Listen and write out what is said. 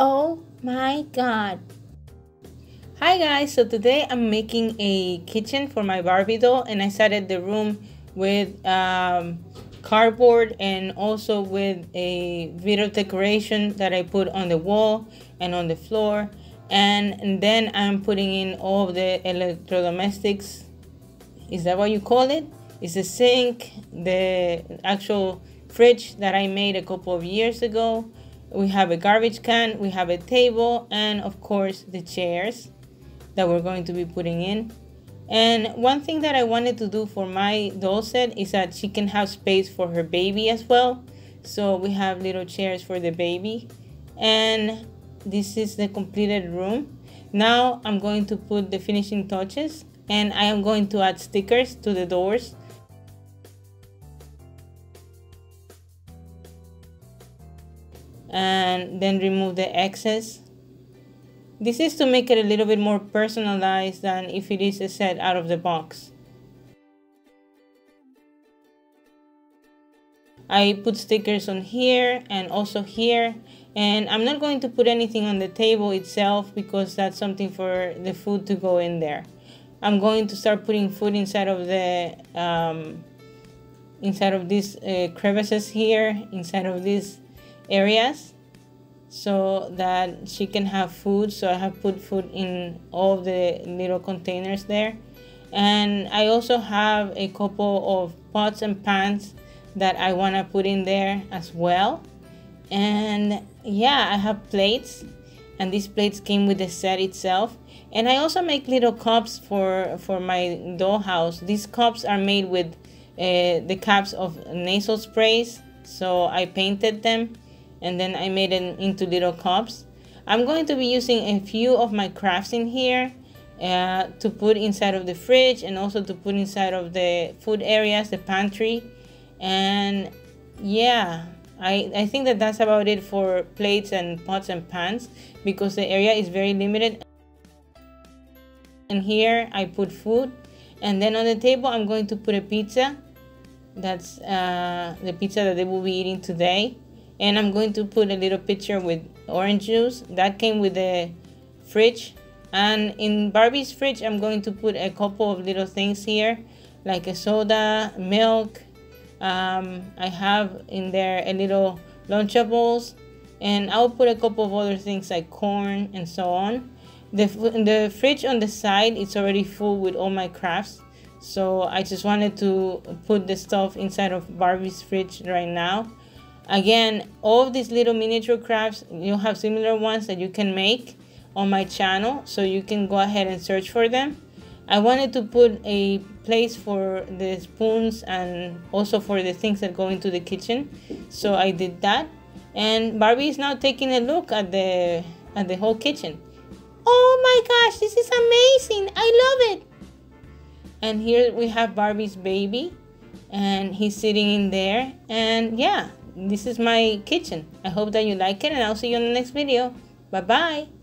Oh my god. Hi guys, so today I'm making a kitchen for my Barbie doll, and I started the room with cardboard and also with a bit of decoration that I put on the wall and on the floor, and then I'm putting in all of the electrodomestics. Is that what you call it? It's the sink, the actual fridge that I made a couple of years ago. We have a garbage can, we have a table, and of course the chairs that we're going to be putting in. And one thing that I wanted to do for my doll set is that she can have space for her baby as well. So we have little chairs for the baby. And this is the completed room. Now I'm going to put the finishing touches, and I am going to add stickers to the doors. And then remove the excess. This is to make it a little bit more personalized than if it is a set out of the box. I put stickers on here and also here, and I'm not going to put anything on the table itself because that's something for the food to go in there. I'm going to start putting food inside of the these crevices here, inside of these areas, so that she can have food. So I have put food in all the little containers there, and I also have a couple of pots and pans that I want to put in there as well. And yeah, I have plates, and these plates came with the set itself. And I also make little cups for my dollhouse. These cups are made with the caps of nasal sprays, so I painted them and then I made it into little cups. I'm going to be using a few of my crafts in here to put inside of the fridge, and also to put inside of the food areas, the pantry. And yeah, I think that that's about it for plates and pots and pans, because the area is very limited. And here I put food, and then on the table I'm going to put a pizza. That's the pizza that they will be eating today. And I'm going to put a little pitcher with orange juice that came with the fridge. And in Barbie's fridge, I'm going to put a couple of little things here, like a soda, milk. I have in there a little Lunchables, and I'll put a couple of other things like corn and so on. The fridge on the side, it's already full with all my crafts, so I just wanted to put the stuff inside of Barbie's fridge right now. Again, all of these little miniature crafts, you'll have similar ones that you can make on my channel, so you can go ahead and search for them. I wanted to put a place for the spoons and also for the things that go into the kitchen, so I did that. And Barbie is now taking a look at the whole kitchen. Oh my gosh, this is amazing! I love it! And here we have Barbie's baby, and he's sitting in there. And yeah, this is my kitchen. I hope that you like it, and I'll see you in the next video. Bye bye!